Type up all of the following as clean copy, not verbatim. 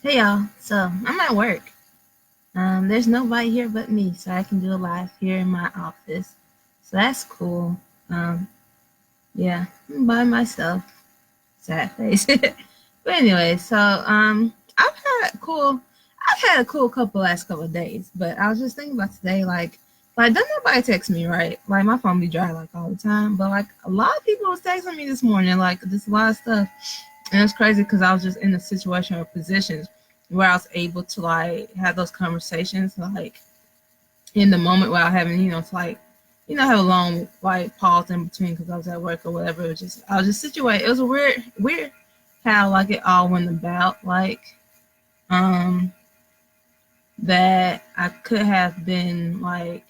Hey y'all, so I'm at work. There's nobody here but me, so I can do a live here in my office. So that's cool. Um, yeah, I'm by myself. Sad face. But anyway, I've had a cool last couple of days, but I was just thinking about today, like don't nobody text me, right? Like my phone be dry like all the time, but like a lot of people was texting me this morning, like just a lot of stuff. And it's crazy because I was just in a situation or positions where I was able to like have those conversations like in the moment without having, to like, have a long like pause in between because I was at work or whatever. It was just I was just situated. It was a weird how like it all went about. Um that I could have been like,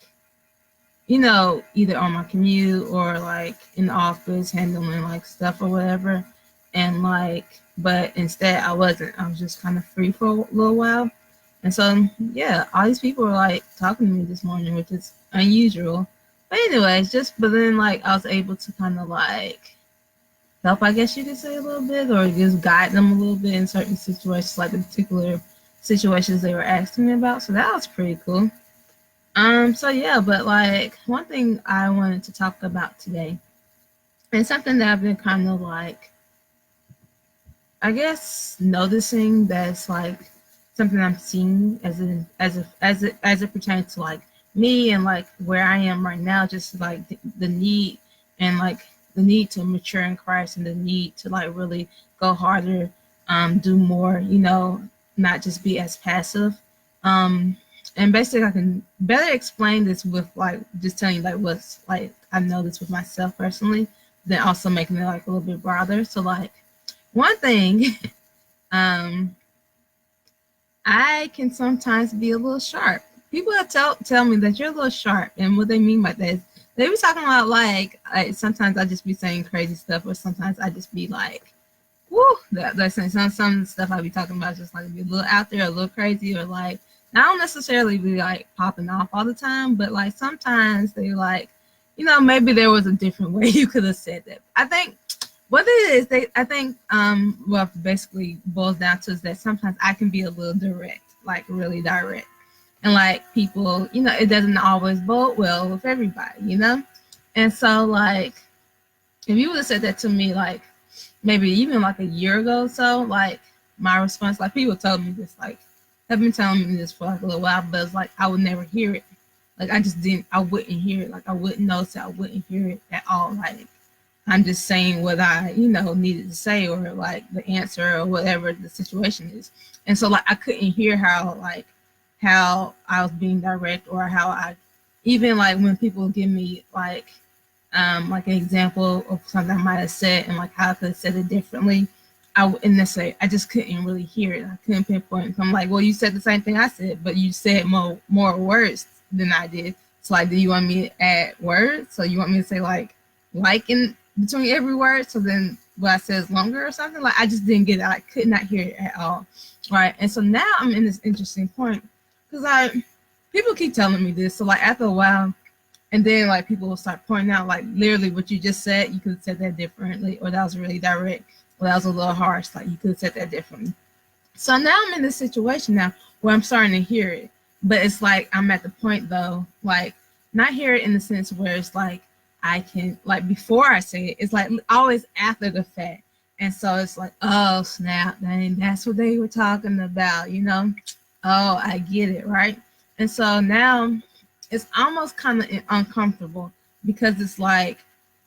either on my commute or like in the office handling like stuff or whatever. And like, but instead I wasn't. I was just kind of free for a little while. And so, yeah, all these people were like talking to me this morning, which is unusual. But, anyways, but then like I was able to kind of like help, I guess you could say, a little bit, or just guide them a little bit in certain situations, like the particular situations they were asking me about. So that was pretty cool. So yeah, but like one thing I wanted to talk about today, and something that I've been kind of like, I guess, noticing that's like something I'm seeing as it pertains to like me and like where I am right now, just like the need and like the need to mature in Christ and the need to like really go harder, do more, not just be as passive. Um, and basically, I can better explain this with like just telling you like what's like I know this with myself personally, then also making it like a little bit broader. So like one thing, um, I can sometimes be a little sharp. People that tell me that you're a little sharp, and what they mean by that is they be talking about sometimes I just be saying crazy stuff, or sometimes I just be like, woo, that's some stuff I be talking about just like be a little out there, a little crazy, or like I don't necessarily be like popping off all the time, but like sometimes they like, maybe there was a different way you could have said that. I think what it is, I think what basically boils down to is that sometimes I can be a little direct, like really direct. And like people, it doesn't always bode well with everybody, And so like if you would have said that to me like maybe even like a year ago or so, like my response, like people told me this, like have been telling me this for like a little while, but it's like I would never hear it. Like I wouldn't hear it. Like I wouldn't notice it. I wouldn't hear it at all. Like I'm just saying what I, needed to say or like the answer or whatever the situation is. And so like I couldn't hear how I was being direct or how I even like when people give me like an example of something I might have said and like how I could have said it differently. I wouldn't necessarily I just couldn't really hear it. I couldn't pinpoint. So I'm like, well, you said the same thing I said, but you said more words than I did. So like, do you want me to add words? So you want me to say like in between every word? So then what I said is longer or something? Like I just didn't get it. I could not hear it at all. Right. And so now I'm in this interesting point because I people keep telling me this. So like after a while, and then like people will start pointing out like literally what you just said, you could have said that differently, or that was really direct, or that was a little harsh, like you could have said that differently. So now I'm in this situation now where I'm starting to hear it. But it's like I'm at the point though, like not hear it in the sense where it's like I can like before I say it, it's like always after the fact. And so it's like, oh snap, dang, that's what they were talking about. Oh, I get it, right? And so now it's almost kind of uncomfortable because it's like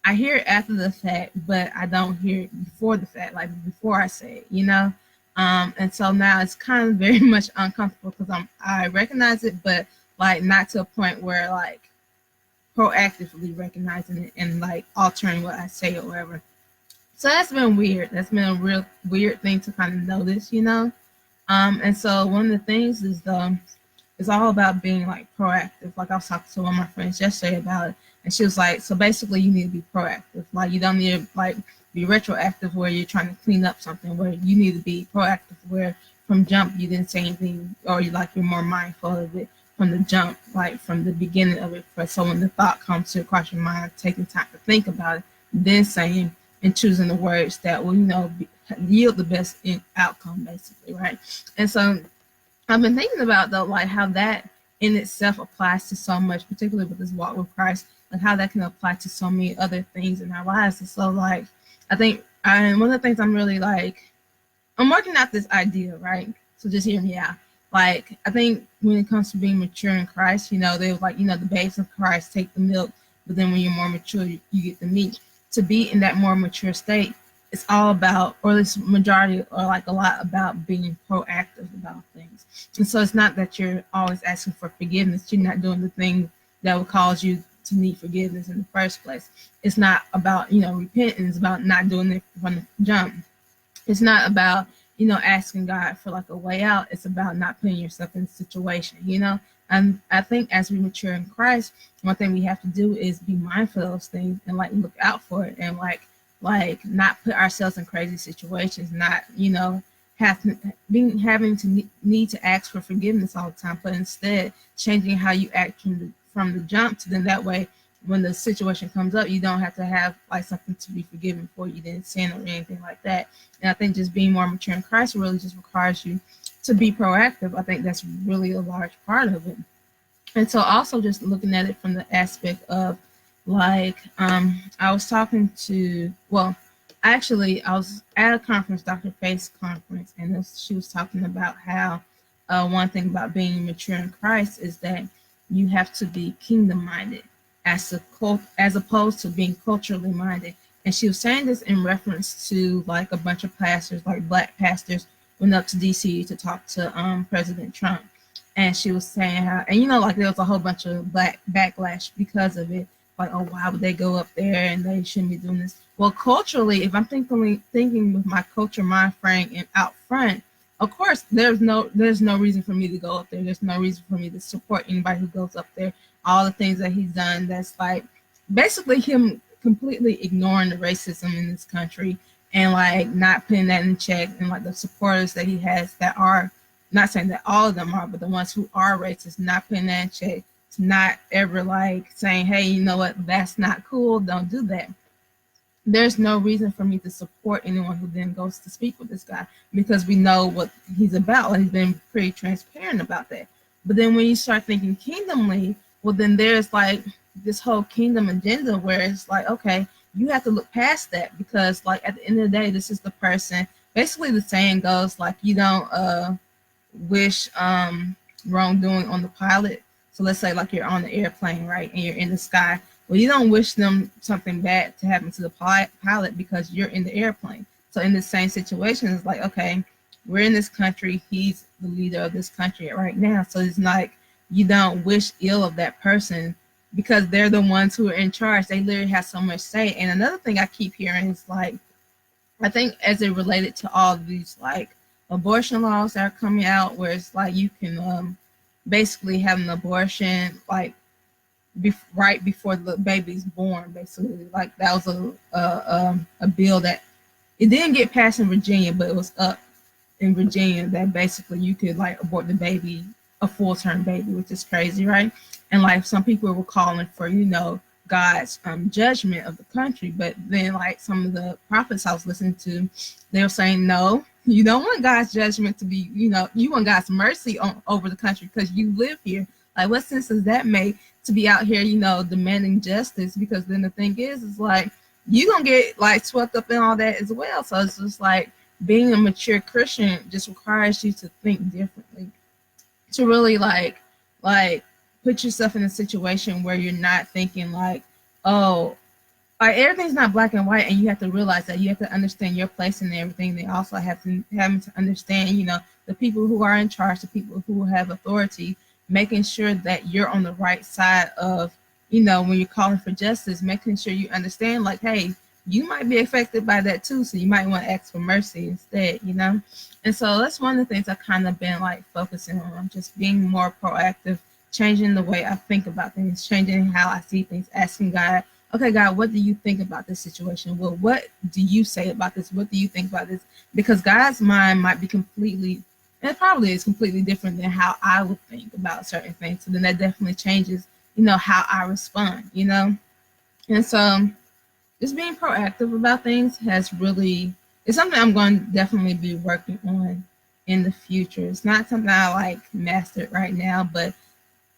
I hear it after the fact, but I don't hear it before the fact, like before I say it. And so now it's kind of very much uncomfortable because I recognize it, but like not to a point where like proactively recognizing it and like altering what I say or whatever. So that's been weird. That's been a real weird thing to kind of notice. And so one of the things is it's all about being like proactive. Like I was talking to one of my friends yesterday about it, and she was like, "So basically, you need to be proactive. Like you don't need to like be retroactive where you're trying to clean up something. Where you need to be proactive where from jump you didn't say anything, or you're more mindful of it from the jump, like from the beginning of it. So when the thought comes to across your mind, taking time to think about it, then saying and choosing the words that will yield the best outcome, basically, right? And so I've been thinking about though, like how that in itself applies to so much, particularly with this walk with Christ, like how that can apply to so many other things in our lives. And so, like, I think, one of the things I'm really like, I'm working out this idea, right? So just hear me out. Like, I think when it comes to being mature in Christ, they were like, the babes of Christ take the milk, but then when you're more mature, you get the meat. To be in that more mature state, it's all about, or at least majority, or like a lot about being proactive about things. And so it's not that you're always asking for forgiveness. You're not doing the thing that would cause you to need forgiveness in the first place. It's not about, repentance, about not doing it from the jump. It's not about, asking God for like a way out. It's about not putting yourself in a situation. And I think as we mature in Christ, one thing we have to do is be mindful of those things and like look out for it, and like not put ourselves in crazy situations, not, having to need to ask for forgiveness all the time, but instead changing how you act from the jump, to then that way when the situation comes up, you don't have to have like something to be forgiven for you didn't sin or anything like that. And I think just being more mature in Christ really just requires you to be proactive. I think that's really a large part of it. And so also just looking at it from the aspect of like, I was talking to, actually I was at a conference, Dr. Faith's conference, and she was talking about how one thing about being mature in Christ is that you have to be kingdom minded as opposed to being culturally minded. And she was saying this in reference to like a bunch of pastors, like Black pastors, went up to DC to talk to President Trump. And she was saying how, and like there was a whole bunch of Black backlash because of it. Like, oh, why would they go up there and they shouldn't be doing this? Well, culturally, if I'm thinking with my culture mind frame and out front, of course, there's no reason for me to go up there. There's no reason for me to support anybody who goes up there. All the things that he's done, that's like basically him completely ignoring the racism in this country and like not putting that in check, and like the supporters that he has that are, not saying that all of them are, but the ones who are racist, not putting that in check, to not ever like saying, hey, you know what, that's not cool, don't do that. There's no reason for me to support anyone who then goes to speak with this guy, because we know what he's about, and he's been pretty transparent about that. But then when you start thinking kingdomly, well, then there's like this whole kingdom agenda where it's like, okay, you have to look past that, because like at the end of the day, this is the person. Basically, the saying goes like, you don't wish wrongdoing on the pilot. So let's say like you're on the airplane, right, and you're in the sky. Well, you don't wish them something bad to happen to the pilot because you're in the airplane. So in the same situation, it's like, okay, we're in this country. He's the leader of this country right now. So it's like, you don't wish ill of that person because they're the ones who are in charge. They literally have so much say. And another thing I keep hearing is like, I think as it related to all of these like abortion laws that are coming out, where it's like you can basically have an abortion like right before the baby's born. Basically, like that was a bill that it didn't get passed in Virginia, but it was up in Virginia that basically you could like abort the baby, a full-term baby, which is crazy, right? And like some people were calling for, God's judgment of the country, but then like some of the prophets I was listening to, they were saying, no, you don't want God's judgment to be, you want God's mercy over the country because you live here. Like, what sense does that make to be out here, demanding justice? Because then the thing is like you gonna get like swept up in all that as well. So it's just like being a mature Christian just requires you to think differently, to really like put yourself in a situation where you're not thinking like, oh, like everything's not black and white, and you have to realize that you have to understand your place in everything. They also having to understand, the people who are in charge, the people who have authority, making sure that you're on the right side of, when you're calling for justice, making sure you understand like, hey, you might be affected by that too, so you might want to ask for mercy instead, And so that's one of the things I've kind of been like focusing on, just being more proactive, changing the way I think about things, changing how I see things, asking God, okay, God, what do you think about this situation? Well, what do you say about this? What do you think about this? Because God's mind might be completely, and it probably is completely different than how I would think about certain things. So then that definitely changes, how I respond, And so just being proactive about things has really, it's something I'm going to definitely be working on in the future. It's not something I like mastered right now, but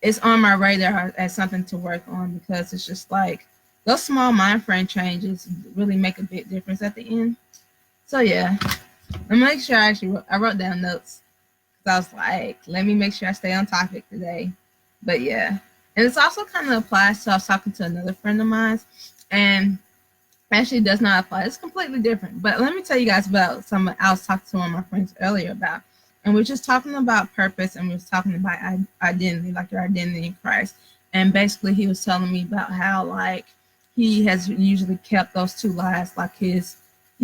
it's on my radar as something to work on, because it's just like those small mind frame changes really make a big difference at the end. So yeah, let me make sure I wrote down notes, because I was like, let me make sure I stay on topic today. But yeah, and it's also kind of applies to, I was talking to another friend of mine, and actually does not apply. It's completely different. But let me tell you guys about some I was talking to one of my friends earlier about. And we're just talking about purpose, and we was talking about identity, like your identity in Christ. And basically he was telling me about how like he has usually kept those two lives, like he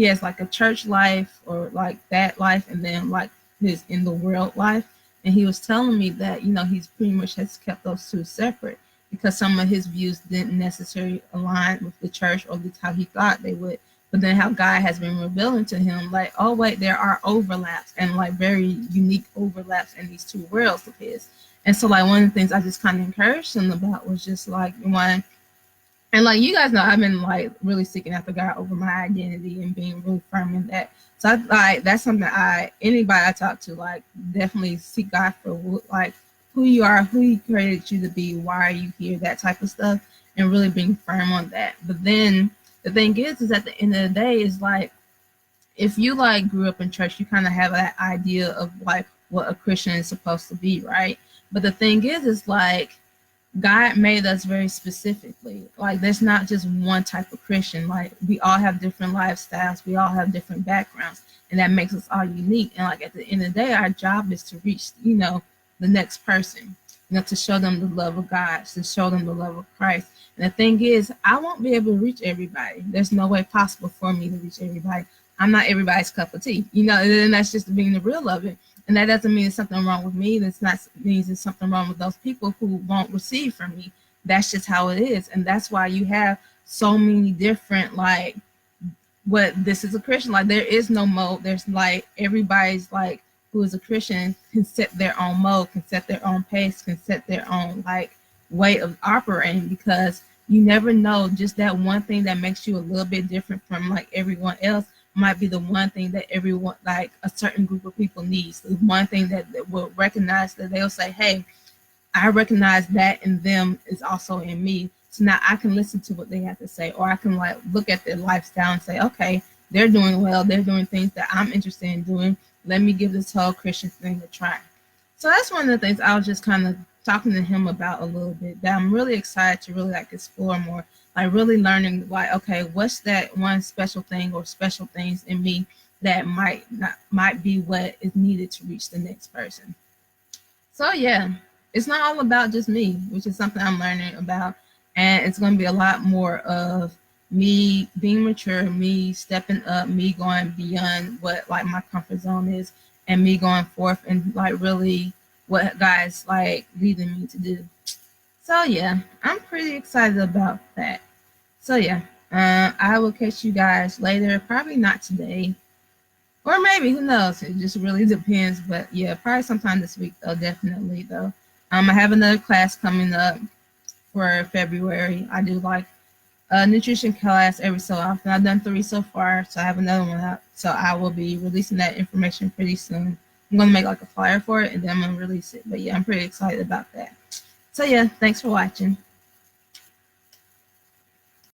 has like a church life or like that life, and then like his in the world life. And he was telling me that, you know, he's pretty much has kept those two separate, because some of his views didn't necessarily align with the church, or at least how he thought they would. But then how God has been revealing to him, like, oh wait, there are overlaps, and like very unique overlaps in these two worlds of his. And so like one of the things I just kind of encouraged him about was just like one, and like you guys know, I've been like really seeking after God over my identity and being really firm in that. So I like that's something anybody I talk to, like, definitely seek God for, like, who you are, who He created you to be, why are you here, that type of stuff, and really being firm on that. But then the thing is at the end of the day, is like, if you like grew up in church, you kind of have that idea of like what a Christian is supposed to be, right? But the thing is like God made us very specifically. Like there's not just one type of Christian. Like we all have different lifestyles, we all have different backgrounds, and that makes us all unique. And like at the end of the day, our job is to reach, you know, the next person, you know, to show them the love of God, to show them the love of Christ. And the thing is, I won't be able to reach everybody. There's no way possible for me to reach everybody. I'm not everybody's cup of tea, you know, and that's just being the real of it. And that doesn't mean there's something wrong with me. That's not means there's something wrong with those people who won't receive from me. That's just how it is. And that's why you have so many different, like, what this is a Christian. Like there is no mode. There's like everybody's like who is a Christian can set their own mode, can set their own pace, can set their own like way of operating, because you never know, just that one thing that makes you a little bit different from like everyone else might be the one thing that everyone, like a certain group of people needs. The one thing that will recognize, that they'll say, hey, I recognize that in them is also in me. So now I can listen to what they have to say, or I can like look at their lifestyle and say, okay, they're doing well. They're doing things that I'm interested in doing. Let me give this whole Christian thing a try. So that's one of the things I was just kind of talking to him about a little bit, that I'm really excited to really like explore more, like really learning like, okay, what's that one special thing or special things in me that might be what is needed to reach the next person. So yeah, it's not all about just me, which is something I'm learning about. And it's going to be a lot more of me being mature, me stepping up, me going beyond what like my comfort zone is, and me going forth and like really what God's like leading me to do. So yeah, I'm pretty excited about that. So yeah, I will catch you guys later. Probably not today, or maybe, who knows? It just really depends. But yeah, probably sometime this week though, definitely though. I have another class coming up for February. I do like a nutrition class every so often. I've done 3 so far, so I have another one up. So I will be releasing that information pretty soon. I'm gonna make like a flyer for it, and then I'm gonna release it. But yeah, I'm pretty excited about that. So yeah, thanks for watching.